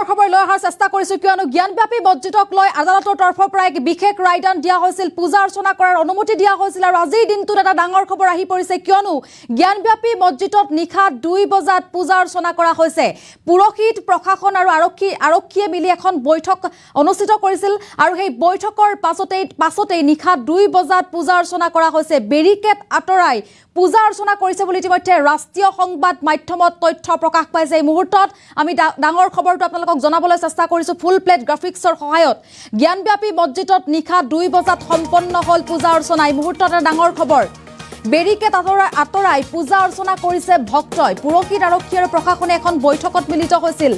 খবৰ লৈ অহাৰ চেষ্টা কৰিছো কিয়নো জ্ঞানব্যাপী মছজিদক লৈ আদালতৰ তৰফৰ পৰা এক বিশেষ ৰায়দান দিয়া হৈছিল পূজা অৰ্চনা কৰাৰ অনুমতি দিয়া হৈছিল আৰু আজিৰ দিনটোত এটা ডাঙৰ খবৰ আহি পৰিছে কিয়নো জ্ঞানব্যাপী মছজিদত নিশা 2 বজাত পূজা অৰ্চনা কৰা হৈছে পুৰোহিত প্ৰশাসন আৰু আৰক্ষীয়ে মিলি এখন বৈঠক অনুষ্ঠিত কৰিছিল আৰু সেই বৈঠকৰ পাছতেই নিশা 2 বজাত পূজা অৰ্চনা কৰা হৈছে বেৰিকেড আঁতৰাই পূজা অৰ্চনা কৰিছে বুলি ইতিমধ্যে ৰাষ্ট্ৰীয় সংবাদ মাধ্যমত তথ্য প্ৰকাশ পাইছে এই মুহূৰ্তত আমি ডাঙৰ খবৰটো আপোনালোকক জনাবলৈ চেষ্টা কৰিছো ফুল প্লেট গ্ৰাফিক্সৰ সহায়ত জ্ঞানব্যাপী মছজিদত নিশা 2 বজাত সম্পন্ন হল পূজা অৰ্চনা এই মুহূৰ্তত এটা ডাঙৰ খবৰ বেৰিকেড আঁতৰাই পূজা অৰ্চনা কৰিছে ভক্তই পুৰোহিত আৰক্ষী আৰু প্ৰশাসনে এখন বৈঠকত মিলিত হৈছিল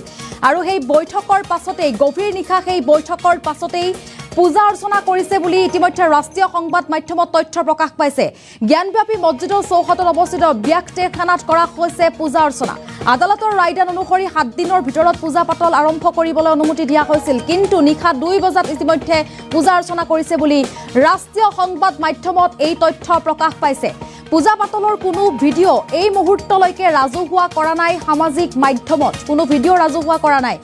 আৰু সেই বৈঠকৰ পাছতেই গভীৰ নিশা সেই বৈঠকৰ পাছতেই পূজা অৰ্চনা কৰিছে বুলি ইতিমধ্যে ৰাষ্ট্ৰীয় সংবাদ মাধ্যমত তথ্য প্ৰকাশ পাইছে জ্ঞানব্যাপী মছজিদৰ চৌহদত অৱস্থিত ব্যাকটেখানাত কৰা হৈছে পূজা অৰ্চনা আদালতৰ ৰায়দান অনুসৰি 7 দিনৰ ভিতৰত পূজা পাতল আৰম্ভ কৰিবলৈ অনুমতি দিয়া হৈছিল কিন্তু নিশা 2 বজাত ইতিমধ্যে পূজা অৰ্চনা কৰিছে বুলি ৰাষ্ট্ৰীয় সংবাদ মাধ্যমত এই তথ্য প্ৰকাশ পাইছে পূজা পাতলৰ কোনো ভিডিঅ' এই মুহূৰ্তলৈকে ৰাজহুৱা কৰা নাই সামাজিক মাধ্যমত কোনো ভিডিঅ' ৰাজহুৱা কৰা নাই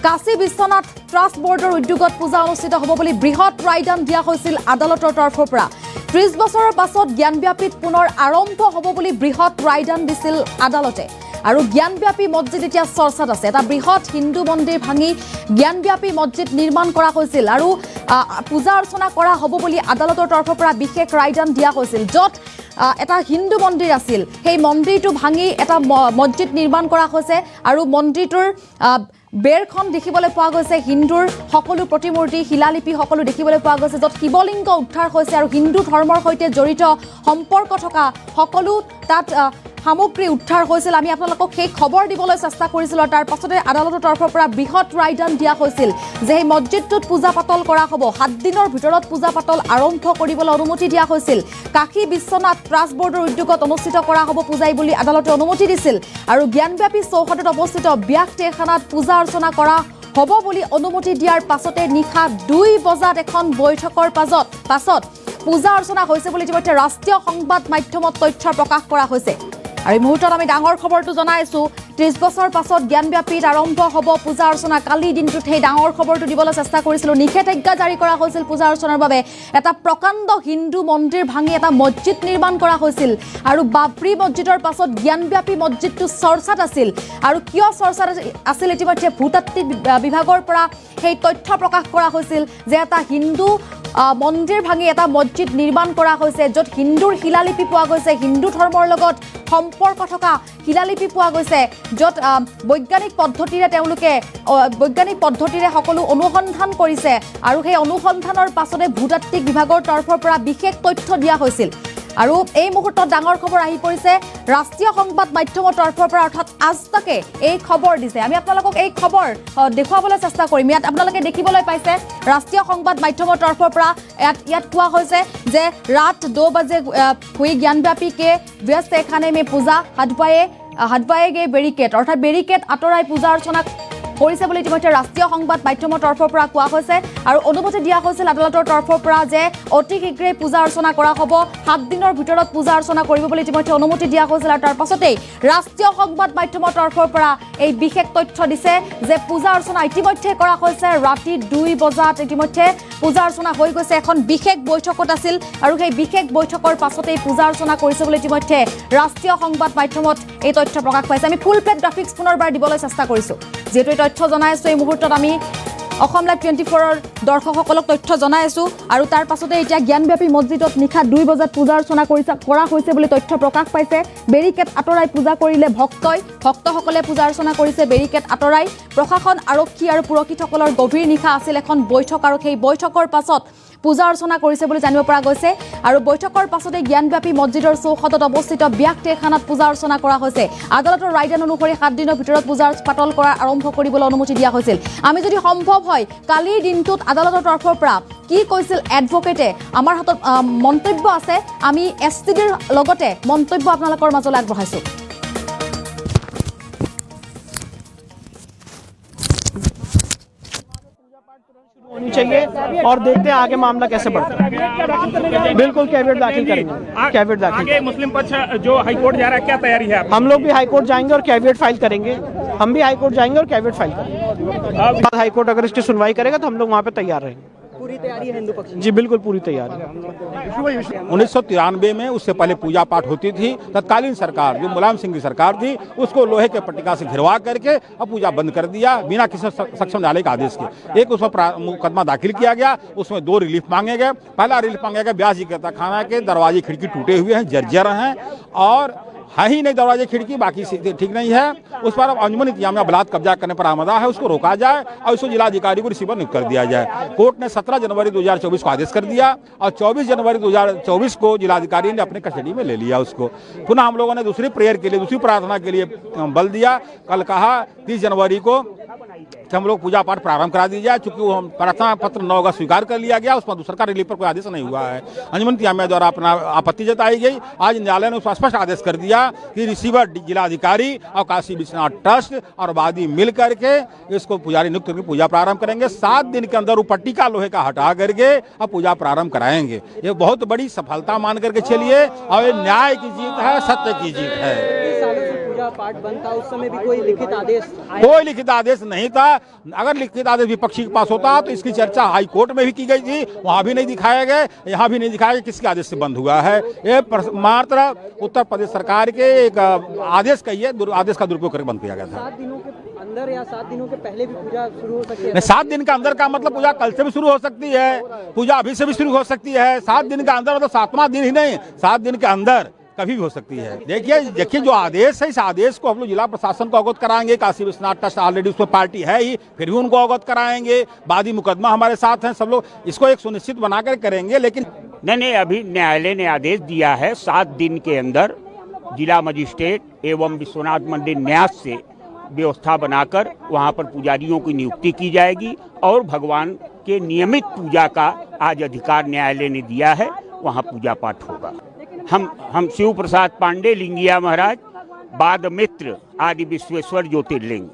কাশী বিশ্বনাথ ট্ৰাষ্ট বৰ্ডৰ উদ্যোগত পূজা অনুষ্ঠিত হ'ব বুলি বৃহৎ ৰায়দান দিয়া হৈছিল আদালতৰ তৰফৰ পৰা 30 বছৰৰ পাছত জ্ঞানব্যাপীত পুনৰ আৰম্ভ হ'ব বুলি বৃহৎ ৰায়দান দিছিল আদালতে আৰু জ্ঞানব্যাপী মছজিদ এতিয়া চৰ্চাত আছে এটা বৃহৎ হিন্দু মন্দিৰ ভাঙি জ্ঞানব্যাপী মছজিদ নিৰ্মাণ কৰা হৈছিল আৰু পূজা অৰ্চনা কৰা হ'ব বুলি আদালতৰ তৰফৰ পৰা বিশেষ ৰায়দান দিয়া হৈছিল য'ত এটা হিন্দু মন্দিৰ আছিল সেই মন্দিৰটো ভাঙি এটা মছজিদ নিৰ্মাণ কৰা হৈছে আৰু মন্দিৰটোৰ বেৰখন দেখিবলৈ পোৱা গৈছে হিন্দুৰ সকলো প্ৰতিমূৰ্তি শিলালিপি সকলো দেখিবলৈ পোৱা গৈছে য'ত শিৱলিংগ উদ্ধাৰ হৈছে আৰু হিন্দু ধৰ্মৰ সৈতে জড়িত সম্পৰ্ক থকা সকলো তাত সামগ্ৰী উদ্ধাৰ হৈছিল আমি আপোনালোকক সেই খবৰ দিবলৈ চেষ্টা কৰিছিলোঁ আৰু তাৰ পাছতে আদালতৰ তৰফৰ পৰা বৃহৎ ৰায়দান দিয়া হৈছিল যে এই মছজিদটোত পূজা পাতল কৰা হ'ব 7 দিনৰ ভিতৰত পূজা পাতল আৰম্ভ কৰিবলৈ অনুমতি দিয়া হৈছিল কাশী বিশ্বনাথ ট্ৰাষ্ট বৰ্ডৰ উদ্যোগত অনুষ্ঠিত কৰা হ'ব পূজাই বুলি আদালতে অনুমতি দিছিল আৰু জ্ঞানব্যাপী চৌহদত অৱস্থিত ব্যাকটেখানাত পূজা অৰ্চনা কৰা হ'ব বুলি অনুমতি দিয়াৰ পাছতে নিশা 2 বজাত এখন বৈঠকৰ পাছত পূজা অৰ্চনা হৈছে বুলি ইতিমধ্যে ৰাষ্ট্ৰীয় সংবাদ মাধ্যমত তথ্য প্ৰকাশ কৰা হৈছে আৰু এই মুহূৰ্তত আমি ডাঙৰ খবৰটো জনাইছো 30 বছৰ পাছত জ্ঞানব্যাপীত আৰম্ভ হ'ব পূজা অৰ্চনা কালি দিনটোত সেই ডাঙৰ খবৰটো দিবলৈ চেষ্টা কৰিছিলোঁ নিষেধাজ্ঞা জাৰি কৰা হৈছিল পূজা অৰ্চনাৰ বাবে এটা প্ৰকাণ্ড হিন্দু মন্দিৰ ভাঙি এটা মছজিদ নিৰ্মাণ কৰা হৈছিল আৰু বাবৰি মছজিদৰ পাছত জ্ঞানব্যাপী মছজিদটো চৰ্চাত আছিল আৰু কিয় চৰ্চাত আছিল ইতিমধ্যে ভূতাত্ত্বিক বিভাগৰ পৰা সেই তথ্য প্ৰকাশ কৰা হৈছিল যে এটা হিন্দু মন্দিৰ ভাঙি এটা মছজিদ নিৰ্মাণ কৰা হৈছে য'ত হিন্দুৰ শিলালিপি পোৱা গৈছে হিন্দু ধৰ্মৰ লগত সম্পৰ্ক থকা শিলালিপি পোৱা গৈছে য'ত বৈজ্ঞানিক পদ্ধতিৰে সকলো অনুসন্ধান কৰিছে আৰু সেই অনুসন্ধানৰ পাছতে ভূতাত্ত্বিক বিভাগৰ তৰফৰ পৰা বিশেষ তথ্য দিয়া হৈছিল আৰু এই মুহূৰ্তত ডাঙৰ খবৰ আহি পৰিছে ৰাষ্ট্ৰীয় সংবাদ মাধ্যমৰ তৰফৰ পৰা অৰ্থাৎ আজতাকে এই খবৰ দিছে আমি আপোনালোকক এই খবৰ দেখুৱাবলৈ চেষ্টা কৰিম ইয়াত আপোনালোকে দেখিবলৈ পাইছে ৰাষ্ট্ৰীয় সংবাদ মাধ্যমৰ তৰফৰ পৰা ইয়াত কোৱা হৈছে যে ৰাত 2 बजे हुई ज्ञानव्यापी के व्यस्त एखाने में पूजा हटवाएगे बेरिकेड अर्थात बेरिकेड आतराई पूजा अर्चना কৰিছে বুলি ইতিমধ্যে ৰাষ্ট্ৰীয় সংবাদ মাধ্যমৰ তৰফৰ পৰা কোৱা হৈছে আৰু অনুমতি দিয়া হৈছিল আদালতৰ তৰফৰ পৰা যে অতি শীঘ্ৰে পূজা অৰ্চনা কৰা হ'ব 7 দিনৰ ভিতৰত পূজা অৰ্চনা কৰিব বুলি ইতিমধ্যে অনুমতি দিয়া হৈছিল আৰু তাৰ পাছতেই ৰাষ্ট্ৰীয় সংবাদ মাধ্যমৰ তৰফৰ পৰা এই বিশেষ তথ্য দিছে যে পূজা অৰ্চনা ইতিমধ্যে কৰা হৈছে ৰাতি 2 বজাত ইতিমধ্যে পূজা অৰ্চনা হৈ গৈছে এখন বিশেষ বৈঠকত আছিল আৰু সেই বিশেষ বৈঠকৰ পাছতেই পূজা অৰ্চনা কৰিছে বুলি ইতিমধ্যে ৰাষ্ট্ৰীয় সংবাদ মাধ্যমত এই তথ্য প্ৰকাশ পাইছে আমি ফুল প্লেট গ্ৰাফিক্স পুনৰবাৰ দিবলৈ চেষ্টা কৰিছোঁ যেটো তথ্য জনাই আছো এই মুহূৰ্তত আমি অসম লাইভ 24ৰ দৰ্শকসকলক তথ্য জনাই আছো আৰু তাৰ পাছতে এতিয়া জ্ঞানব্যাপী মছজিদত নিশা 2 বজাত পূজা অৰ্চনা কৰা হৈছে বুলি তথ্য প্ৰকাশ পাইছে বেৰিকেড আঁতৰাই পূজা কৰিলে ভক্তসকলে পূজা অৰ্চনা কৰিছে বেৰিকেড আঁতৰাই প্ৰশাসন আৰক্ষী আৰু পুৰোহিতসকলৰ গভীৰ নিশা আছিল এখন বৈঠক আৰু সেই বৈঠকৰ পাছত পূজা অৰ্চনা কৰিছে বুলি জানিব পৰা গৈছে আৰু বৈঠকৰ পাছতে জ্ঞানব্যাপী মছজিদৰ চৌহদত অৱস্থিত ব্যাকটেখানাত পূজা অৰ্চনা কৰা হৈছে আদালতৰ ৰায়দান অনুসৰি 7 দিনৰ ভিতৰত পূজা পাতল কৰা আৰম্ভ কৰিবলৈ অনুমতি দিয়া হৈছিল আমি যদি সম্ভৱ হয় কালিৰ দিনটোত আদালতৰ তৰফৰ পৰা কি কৈছিল এডভোকেটে আমাৰ হাতত মন্তব্য আছে আমি এছটিডিৰ লগতে মন্তব্য আপোনালোকৰ মাজলৈ আগবঢ়াইছো होनी चाहिए और देखते हैं आगे मामला कैसे बढ़ता है। बिल्कुल कैविएट दाखिल करेंगे, कैविएट दाखिल आगे मुस्लिम पक्ष जो हाईकोर्ट जा रहा है, क्या तैयारी है आपकी? हम लोग भी हाईकोर्ट जाएंगे और कैविएट फाइल करेंगे। हम भी हाईकोर्ट जाएंगे और कैविएट फाइल करेंगे। हाईकोर्ट अगर इसकी सुनवाई करेगा तो हम लोग वहाँ पे तैयार रहेंगे। पूरी तैयारी है हिंदू पक्ष? जी बिल्कुल पूरी तैयारी है। 1993 में उससे पहले पूजा पाठ होती थी। तत्कालीन सरकार जो मुलायम सिंह की सरकार थी उसको लोहे के पट्टिका से घिरवा करके अब पूजा बंद कर दिया बिना किसी सक्षम न्यायालय के आदेश के। एक उस पर मुकदमा दाखिल किया गया, उसमें 2 रिलीफ मांगे गए। पहला रिलीफ मांगा गया ब्यास जी के तहखाना के दरवाजे खिड़की टूटे हुए हैं, जर्जर हैं और है ही नहीं दरवाजे खिड़की, बाकी ठीक नहीं है। उस पर अब अंजुमन इंतजामिया बलात् कब्जा करने पर आमदा है, उसको रोका जाए और उसको जिलाधिकारी को रिसीवर नियुक्त कर दिया जाए। कोर्ट ने 17 जनवरी 2024 को आदेश कर दिया और 24 जनवरी 2024 को जिलाधिकारी ने अपने कस्टडी में ले लिया उसको। पुनः हम लोगों ने दूसरी प्रेयर के लिए, दूसरी प्रार्थना के लिए बल दिया। कल कहा 30 जनवरी को कि हम लोग पूजा पाठ प्रारंभ करा दी जाए, चूंकि वो हम प्रार्थना पत्र 9 का स्वीकार कर लिया गया, उसमें दूसरा रिलीफ पर कोई आदेश नहीं हुआ है। अंजुमन इंतजामिया द्वारा अपना आपत्ति जताई गई। आज न्यायालय ने उसका स्पष्ट आदेश कर दिया कि रिसीवर जिलाधिकारी और काशी विश्वनाथ ट्रस्ट और वादी मिल करके इसको पुजारी नियुक्त करके पूजा प्रारंभ करेंगे। 7 दिन के अंदर वो पट्टिका लोहे का हटा करके अब पूजा प्रारंभ कराएंगे। ये बहुत बड़ी सफलता मान करके चलिए और ये न्याय की जीत है, सत्य की जीत है। पाठ बंद था, उस समय भी कोई लिखित आदेश? कोई लिखित आदेश नहीं था। अगर लिखित आदेश विपक्षी के पास होता तो इसकी चर्चा हाई कोर्ट में भी की गई थी, वहां भी नहीं दिखाया गया, यहाँ भी नहीं दिखाया गया किसके आदेश से बंद हुआ है। ये मात्र उत्तर प्रदेश सरकार के एक आदेश का ये आदेश का दुरुपयोग करके बंद किया गया था। 7 दिनों के अंदर या 7 दिनों के पहले भी पूजा शुरू हो सकती है? 7 दिन का अंदर का मतलब पूजा कल से भी शुरू हो सकती है, पूजा अभी से भी शुरू हो सकती है। 7 दिन का अंदर मतलब 7वां दिन ही नहीं, 7 दिन के अंदर कभी भी हो सकती है। देखिए जो आदेश है, इस आदेश को हम लोग जिला प्रशासन को अवगत कराएंगे। काशी विश्वनाथ ट्रस्ट ऑलरेडी उसमें पार्टी है ही, फिर भी उनको अवगत कराएंगे। वादी मुकदमा हमारे साथ हैं, सब लोग इसको एक सुनिश्चित बनाकर करेंगे। लेकिन नहीं, अभी न्यायालय ने आदेश दिया है 7 दिन के अंदर जिला मजिस्ट्रेट एवं विश्वनाथ मंदिर न्यास से व्यवस्था बनाकर वहां पर पुजारियों की नियुक्ति की जाएगी और भगवान के नियमित पूजा का आज अधिकार न्यायालय ने दिया है, वहां पूजा पाठ होगा। हम शिव प्रसाद पांडे, लिंगिया महाराज, बाद मित्र आदि विश्वेश्वर ज्योतिर्लिंग।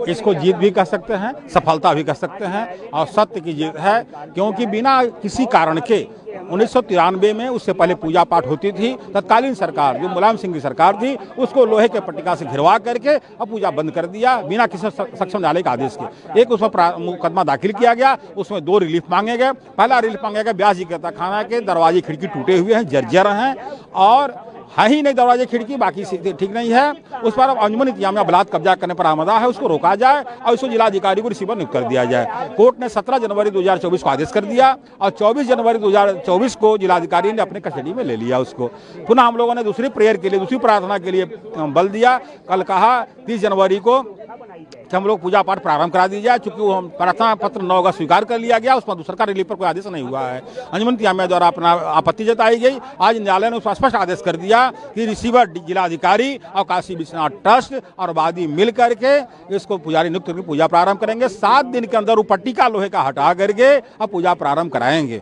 इसको जीत भी कह सकते हैं, सफलता भी कह सकते हैं और सत्य की जीत है, क्योंकि बिना किसी कारण के 1993 में उससे पहले पूजा पाठ होती थी। तत्कालीन सरकार जो मुलायम सिंह की सरकार थी उसको लोहे के पट्टिका से घिरवा करके अब पूजा बंद कर दिया बिना किसी सक्षम न्यायालय के आदेश के। एक उस पर मुकदमा दाखिल किया गया, उसमें 2 रिलीफ मांगे गए। पहला रिलीफ मांगा गया ब्यास जी के तहखाना के दरवाजे खिड़की टूटे हुए हैं, जर्जर हैं और है ही नहीं दरवाजे खिड़की, बाकी ठीक नहीं है। उस पर अब अंजुमन इंतजामिया बलात् कब्जा करने पर आमदा है, उसको रोका जाए और उसको जिलाधिकारी को रिसीवर नियुक्त कर दिया जाए। कोर्ट ने 17 जनवरी 2024 को आदेश कर दिया और 24 जनवरी 2024 को जिलाधिकारी ने अपने कस्टडी में ले लिया उसको। पुनः हम लोगों ने दूसरी प्रेयर के लिए, दूसरी प्रार्थना के लिए बल दिया। कल कहा 30 जनवरी को कि हम लोग पूजा पाठ प्रारंभ करा दी जाए, चूंकि वो हम प्रार्थना पत्र 9 का स्वीकार कर लिया गया, उसमें दूसरा रिलीफ पर कोई आदेश नहीं हुआ है। अंजुमन इंतजामिया द्वारा अपना आपत्ति जताई गई। आज न्यायालय ने उसका स्पष्ट आदेश कर दिया कि रिसीवर जिलाधिकारी और काशी विश्वनाथ ट्रस्ट और वादी मिल करके इसको पुजारी नियुक्त करके पूजा प्रारंभ करेंगे। 7 दिन के अंदर वो पट्टिका लोहे का हटा करके अब पूजा प्रारंभ कराएंगे।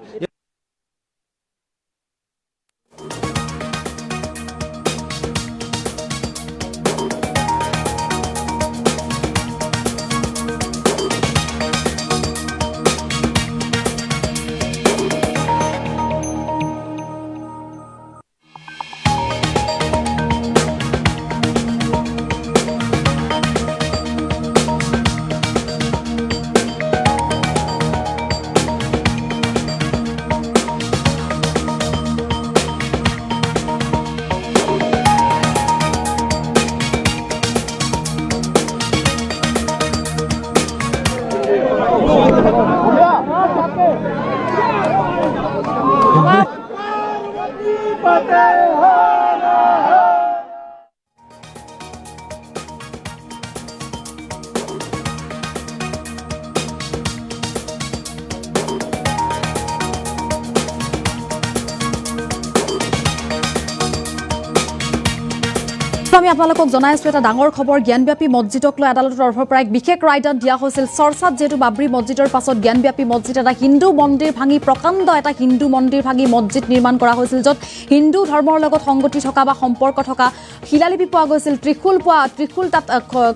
আমি আপোনালোকক জনাই আছো এটা ডাঙৰ খবৰ জ্ঞানব্যাপী মছজিদক লৈ আদালতৰ তৰফৰ পৰা এক বিশেষ ৰায়দান দিয়া হৈছিল চৰ্চাত যেহেতু বাবৰি মছজিদৰ পাছত জ্ঞানব্যাপী মছজিদ এটা হিন্দু মন্দিৰ ভাঙি প্ৰকাণ্ড এটা হিন্দু মন্দিৰ ভাঙি মছজিদ নিৰ্মাণ কৰা হৈছিল য'ত হিন্দু ধৰ্মৰ লগত সংগতি থকা বা সম্পৰ্ক থকা শিলালিপি পোৱা গৈছিল ত্ৰিশূল তাত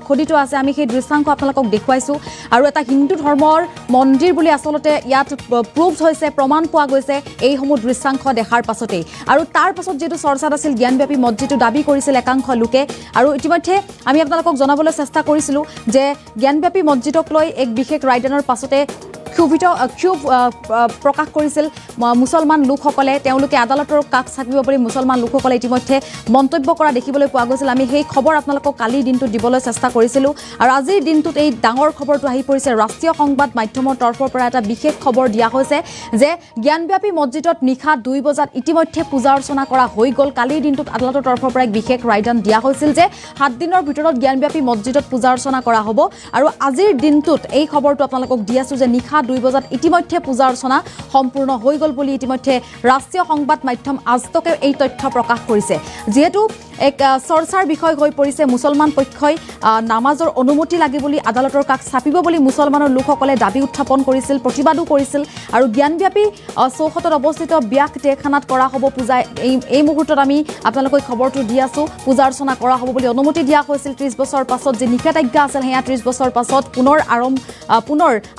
খোদিত আছে আমি সেই দৃশ্যাংশ আপোনালোকক দেখুৱাইছো আৰু এটা হিন্দু ধৰ্মৰ মন্দিৰ বুলি আচলতে ইয়াত প্ৰুভড হৈছে প্ৰমাণ পোৱা গৈছে এইসমূহ দৃশ্যাংশ দেখাৰ পাছতেই আৰু তাৰ পাছত যেহেতু চৰ্চাত আছিল জ্ঞানব্যাপী মছজিদটো দাবী কৰিছিল একাংশ লোকে আৰু ইতিমধ্যে আমি আপোনালোকক জনাবলৈ চেষ্টা কৰিছিলোঁ যে জ্ঞানব্যাপী মছজিদক লৈ এক বিশেষ ৰায়দানৰ পাছতে ক্ষোভ প্ৰকাশ কৰিছিল মুছলমান লোকসকলে তেওঁলোকে আদালতৰ কাষ চাপিব বুলি মুছলমান লোকসকলে ইতিমধ্যে মন্তব্য কৰা দেখিবলৈ পোৱা গৈছিল আমি সেই খবৰ আপোনালোকক কালিৰ দিনটোত দিবলৈ চেষ্টা কৰিছিলোঁ আৰু আজিৰ দিনটোত এই ডাঙৰ খবৰটো আহি পৰিছে ৰাষ্ট্ৰীয় সংবাদ মাধ্যমৰ তৰফৰ পৰা এটা বিশেষ খবৰ দিয়া হৈছে যে জ্ঞানব্যাপী মছজিদত নিশা 2 বজাত ইতিমধ্যে পূজা অৰ্চনা কৰা হৈ গ'ল কালিৰ দিনটোত আদালতৰ তৰফৰ পৰা এক বিশেষ ৰায়দান দিয়া হৈছিল যে 7 দিনৰ ভিতৰত জ্ঞানব্যাপী মছজিদত পূজা অৰ্চনা কৰা হ'ব আৰু আজিৰ দিনটোত এই খবৰটো আপোনালোকক দি আছো যে নিশা 2 বজাত ইতিমধ্যে পূজা অৰ্চনা সম্পূৰ্ণ হৈ গ'ল বুলি ইতিমধ্যে ৰাষ্ট্ৰীয় সংবাদ মাধ্যম আজতকে এই তথ্য প্ৰকাশ কৰিছে যেহেতু এক চৰ্চাৰ বিষয় হৈ পৰিছে মুছলমান পক্ষই নামাজৰ অনুমতি লাগে বুলি আদালতৰ কাষ চাপিব বুলি মুছলমানৰ লোকসকলে দাবী উত্থাপন কৰিছিল প্ৰতিবাদো কৰিছিল আৰু জ্ঞানব্যাপী চৌহদত অৱস্থিত ব্যাক টেখানাত কৰা হ'ব পূজা এই মুহূৰ্তত আমি আপোনালোকক খবৰটো দি আছো পূজা অৰ্চনা কৰা হ'ব বুলি অনুমতি দিয়া হৈছিল 30 বছৰ পাছত যে নিষেধাজ্ঞা আছিল সেয়া 30 বছৰ পাছত পুনৰ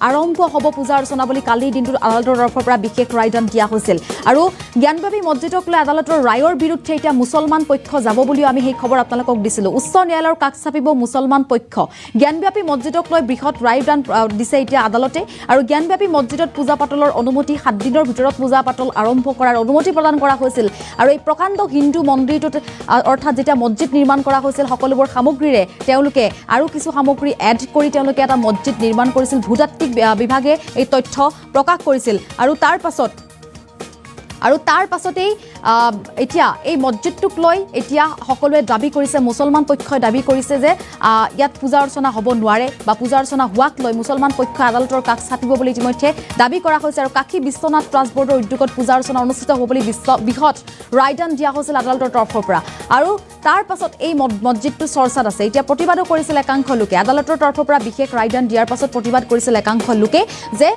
আৰম্ভ হ'ব পূজা অৰ্চনা বুলি কালিৰ দিনটোত আদালতৰ তৰফৰ পৰা বিশেষ ৰায়দান দিয়া হৈছিল আৰু জ্ঞানব্যাপী মছজিদক লৈ আদালতৰ ৰায়ৰ বিৰুদ্ধে এতিয়া মুছলমান পক্ষ যাব বুলিও আমি সেই খবৰ আপোনালোকক দিছিলোঁ উচ্চ ন্যায়ালয়ৰ কাষ চাপিব মুছলমান পক্ষ জ্ঞানব্যাপী মছজিদক লৈ বৃহৎ ৰায়দান দিছে এতিয়া আদালতে আৰু জ্ঞানব্যাপী মছজিদত পূজা পাতলৰ অনুমতি 7 দিনৰ ভিতৰত পূজা পাতল আৰম্ভ কৰাৰ অনুমতি প্ৰদান কৰা হৈছিল আৰু এই প্ৰকাণ্ড হিন্দু মন্দিৰটোত অৰ্থাৎ যেতিয়া মছজিদ নিৰ্মাণ কৰা হৈছিল সকলোবোৰ সামগ্ৰীৰে তেওঁলোকে আৰু কিছু সামগ্ৰী এড কৰি তেওঁলোকে এটা মছজিদ নিৰ্মাণ কৰিছিল ভূতাত্ত্বিক বিভাগে এই তথ্য প্ৰকাশ কৰিছিল আৰু তাৰ পাছতেই এতিয়া এই মছজিদটোক লৈ এতিয়া সকলোৱে দাবী কৰিছে মুছলমান পক্ষই দাবী কৰিছে যে ইয়াত পূজা অৰ্চনা হ'ব নোৱাৰে বা পূজা অৰ্চনা হোৱাক লৈ মুছলমান পক্ষই আদালতৰ কাষ চাপিব বুলি ইতিমধ্যে দাবী কৰা হৈছে আৰু কাশী বিশ্বনাথ ট্ৰাষ্ট বৰ্ডৰ উদ্যোগত পূজা অৰ্চনা অনুষ্ঠিত হ'ব বুলি বৃহৎ ৰায়দান দিয়া হৈছিল আদালতৰ তৰফৰ পৰা আৰু তাৰ পাছত এই মছজিদটো চৰ্চাত আছে এতিয়া প্ৰতিবাদো কৰিছিল একাংশ লোকে আদালতৰ তৰফৰ পৰা বিশেষ ৰায়দান দিয়াৰ পাছত প্ৰতিবাদ কৰিছিল একাংশ লোকে যে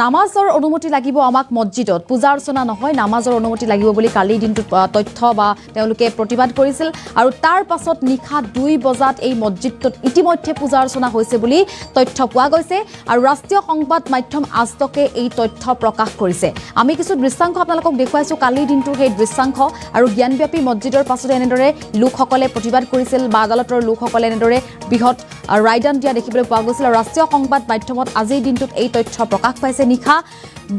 নামাজৰ অনুমতি লাগিব আমাক মছজিদত পূজা অৰ্চনা নহয় নামাজৰ অনুমতি লাগিব বুলি কালিৰ দিনটোত তথ্য বা তেওঁলোকে প্ৰতিবাদ কৰিছিল আৰু তাৰ পাছত নিশা 2 বজাত এই মছজিদটোত ইতিমধ্যে পূজা অৰ্চনা হৈছে বুলি তথ্য পোৱা গৈছে আৰু ৰাষ্ট্ৰীয় সংবাদ মাধ্যম আজতকে এই তথ্য প্ৰকাশ কৰিছে আমি কিছু দৃশ্যাংশ আপোনালোকক দেখুৱাইছো কালিৰ দিনটোৰ সেই দৃশ্যাংশ আৰু জ্ঞানব্যাপী মছজিদৰ পাছতে এনেদৰে লোকসকলে প্ৰতিবাদ কৰিছিল বা আদালতৰ লোকসকলে এনেদৰে বৃহৎ ৰায়দান দিয়া দেখিবলৈ পোৱা গৈছিল আৰু ৰাষ্ট্ৰীয় সংবাদ মাধ্যমত আজিৰ দিনটোত এই তথ্য প্ৰকাশ পাইছে নিশা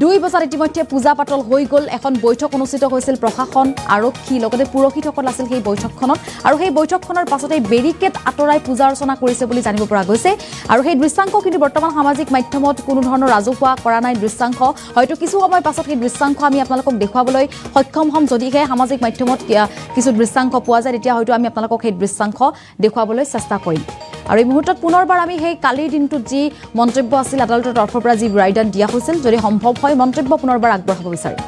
2 বজাত ইতিমধ্যে পূজা পাতল হৈ গ'ল এখন বৈঠক অনুষ্ঠিত হৈছিল প্ৰশাসন আৰক্ষী লগতে পুৰোহিতসকল আছিল সেই বৈঠকখনত আৰু সেই বৈঠকখনৰ পাছতে বেৰিকেড আঁতৰাই পূজা অৰ্চনা কৰিছে বুলি জানিব পৰা গৈছে আৰু সেই দৃশ্যাংশ কিন্তু বৰ্তমান সামাজিক মাধ্যমত কোনো ধৰণৰ ৰাজহুৱা কৰা নাই দৃশ্যাংশ হয়তো কিছু সময় পাছত সেই দৃশ্যাংশ আমি আপোনালোকক দেখুৱাবলৈ সক্ষম হ'ম যদিহে সামাজিক মাধ্যমত কিছু দৃশ্যাংশ পোৱা যায় তেতিয়া হয়তো আমি আপোনালোকক সেই দৃশ্যাংশ দেখুৱাবলৈ চেষ্টা কৰিম আৰু এই মুহূৰ্তত পুনৰবাৰ আমি সেই কালিৰ দিনটোত যি মন্তব্য আছিল আদালতৰ তৰফৰ পৰা যি ৰায়দান দিয়া হৈছিল যদি সম্ভৱ হয় মন্তব্য পুনৰবাৰ আগবঢ়াব বিচাৰিম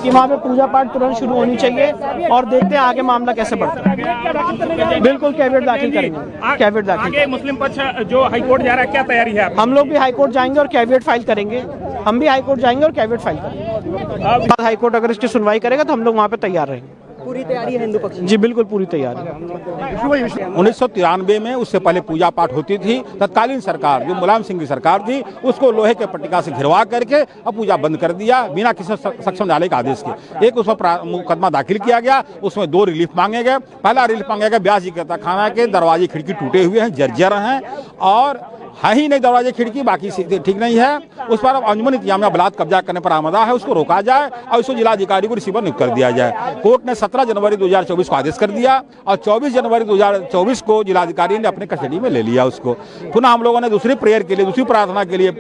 कि वहाँ पे पूजा पाठ तुरंत शुरू होनी चाहिए और देखते हैं आगे मामला कैसे बढ़ता है बिल्कुल कैविएट दाखिल करेंगे कैविएट दाखिल मुस्लिम पक्ष जो हाईकोर्ट जा रहा है क्या तैयारी है हम लोग भी हाईकोर्ट जाएंगे और कैविएट फाइल करेंगे हम भी हाईकोर्ट जाएंगे और कैविएट फाइल करेंगे हाईकोर्ट अगर इसकी सुनवाई करेगा तो हम लोग वहाँ पे तैयार रहेंगे पूरी तैयारी है हिंदू पक्ष जी बिल्कुल पूरी तैयारी 1993 में उससे पहले पूजा पाठ होती थी तत्कालीन सरकार जो मुलायम सिंह की सरकार थी उसको लोहे के पट्टिका से घिरवा करके अब पूजा बंद कर दिया बिना किसी सक्षम न्यायालय के आदेश के एक उस पर मुकदमा दाखिल किया गया उसमें 2 रिलीफ मांगे गए पहला रिलीफ मांगा गया ब्यास जी के तहखाना के दरवाजे खिड़की टूटे हुए हैं जर्जर हैं और है ही नहीं दरवाजे खिड़की बाकी ठीक नहीं है उस पर अब अंजुमन इंतजामिया बलात् कब्जा करने पर आमदा है उसको रोका जाए और उसको जिलाधिकारी को रिसीवर नियुक्त कर दिया जाए कोर्ट ने 17 जनवरी 2024 को आदेश कर दिया और 24 जनवरी 2024 को जिलाधिकारी ने अपने कस्टडी में ले लिया उसको पुनः हम लोगों ने दूसरी प्रेयर के लिए दूसरी प्रार्थना के लिए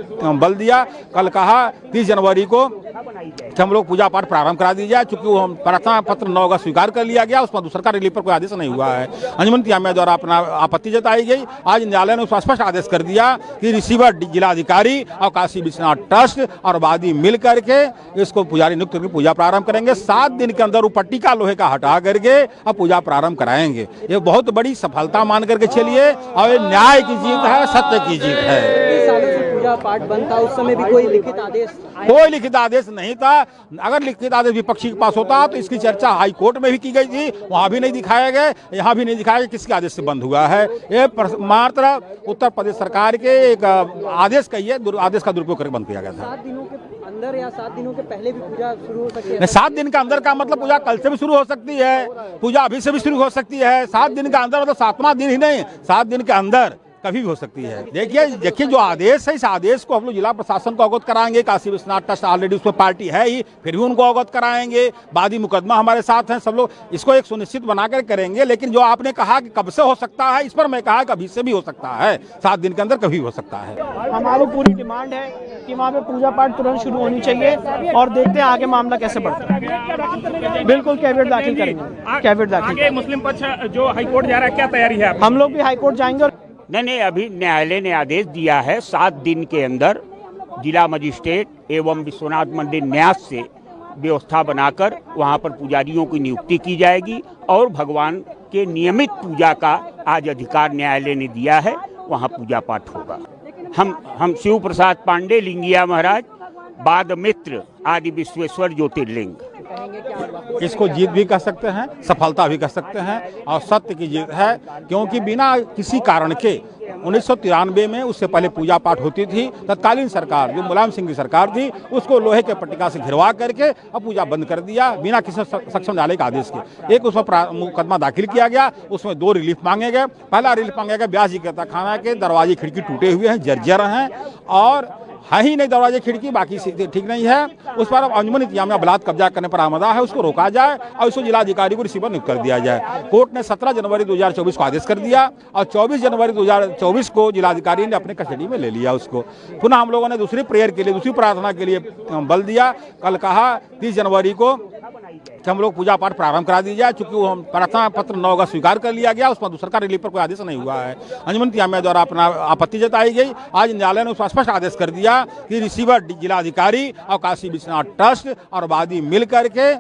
बल दिया कल कहा 30 जनवरी को कि हम लोग पूजा पाठ प्रारंभ करा दी जाए, चूंकि वो हम प्रार्थना पत्र 9 अगस्त स्वीकार कर लिया गया, उसमें सरकारी रिलीफ पर कोई आदेश नहीं हुआ है। अंजुमन इंतजामिया द्वारा अपना आपत्ति जताई गई। आज न्यायालय ने उसका स्पष्ट आदेश कर दिया कि रिसीवर जिलाधिकारी और काशी विश्वनाथ ट्रस्ट और वादी मिल करके इसको पुजारी नियुक्त करके पूजा प्रारंभ करेंगे। 7 दिन के अंदर वो पट्टिका लोहे का हटा करके अब पूजा प्रारंभ कराएंगे। ये बहुत बड़ी सफलता मान करके चलिए, और ये न्याय की जीत है, सत्य की जीत है। कई सालों से पूजा पाठ बंद था, उस समय भी कोई लिखित आदेश कोई लिखित आदेश नहीं था। अगर लिखित आदेश विपक्षी के पास होता तो इसकी चर्चा हाई कोर्ट में भी की गई थी, वहां भी नहीं दिखाया गया, यहाँ भी नहीं दिखाया गया किसके आदेश से बंद हुआ है। ये मात्र उत्तर प्रदेश सरकार के एक आदेश का ही आदेश का दुरुपयोग करके बंद किया गया था। 7 दिनों के अंदर या 7 दिनों के पहले भी पूजा शुरू हो सकती है? 7 दिन का अंदर का मतलब पूजा कल से भी शुरू हो सकती है, पूजा अभी से भी शुरू हो सकती है। 7 दिन का अंदर मतलब 7वां दिन ही नहीं, 7 दिन के अंदर कभी भी हो सकती है। देखिए जो आदेश है, इस आदेश को हम लोग जिला प्रशासन को अवगत कराएंगे। काशी विश्वनाथ ट्रस्ट ऑलरेडी उसमें पार्टी है ही, फिर भी उनको अवगत कराएंगे। वादी मुकदमा हमारे साथ हैं, सब लोग इसको एक सुनिश्चित बनाकर करेंगे। लेकिन जो आपने कहा कि कब से हो सकता है, इस पर मैं कहा कि अभी से भी हो सकता है, 7 दिन के अंदर कभी हो सकता है। हमारी पूरी डिमांड है कि वहाँ पे पूजा पाठ तुरंत शुरू होनी चाहिए, और देखते हैं आगे मामला कैसे बढ़ता है। बिल्कुल कैविएट दाखिल करेंगे, कैविएट दाखिल आगे मुस्लिम पक्ष जो हाईकोर्ट जा रहा है, क्या तैयारी है आपकी? हम लोग भी हाईकोर्ट जाएंगे। और नहीं, अभी न्यायालय ने आदेश दिया है 7 दिन के अंदर जिला मजिस्ट्रेट एवं विश्वनाथ मंदिर न्यास से व्यवस्था बनाकर वहां पर पुजारियों की नियुक्ति की जाएगी, और भगवान के नियमित पूजा का आज अधिकार न्यायालय ने दिया है, वहां पूजा पाठ होगा। हम शिव प्रसाद पांडे, लिंगिया महाराज, बाद मित्र आदि विश्वेश्वर ज्योतिर्लिंग। इसको जीत भी कह सकते हैं, सफलता भी कह सकते हैं, और सत्य की जीत है। क्योंकि बिना किसी कारण के 1993 में उससे पहले पूजा पाठ होती थी। तत्कालीन सरकार जो मुलायम सिंह की सरकार थी, उसको लोहे के पट्टिका से घिरवा करके अब पूजा बंद कर दिया बिना किसी सक्षम न्यायालय के आदेश के। एक उसमें मुकदमा दाखिल किया गया, उसमें 2 रिलीफ मांगे गए। पहला रिलीफ मांगा गया ब्यास जी के तहखाना के दरवाजे खिड़की टूटे हुए हैं, जर्जर हैं, और है ही नहीं दरवाजे खिड़की, बाकी ठीक नहीं है। उस पर अब अंजुमन इंतजामिया बलात् कब्जा करने पर आमदा है, उसको रोका जाए और उसको जिलाधिकारी को रिसीवर नियुक्त कर दिया जाए। कोर्ट ने 17 जनवरी 2024 को आदेश कर दिया, और 24 जनवरी 2024 को जिलाधिकारी ने अपने कस्टडी में ले लिया उसको। पुनः हम लोगों ने दूसरी प्रेयर के लिए, दूसरी प्रार्थना के लिए बल दिया। कल कहा 30 जनवरी को कि हम लोग पूजा पाठ प्रारंभ करा दी जाए, चूंकि वो हम प्रार्थना पत्र 9 अगस्त स्वीकार कर लिया गया, उसमें सरकारी रिलीफ पर कोई आदेश नहीं हुआ है। अंजुमन इंतजामिया द्वारा अपना आपत्ति जताई गई। आज न्यायालय ने उसका स्पष्ट आदेश कर दिया कि रिसीवर जिलाधिकारी और काशी विश्वनाथ ट्रस्ट और वादी मिल करके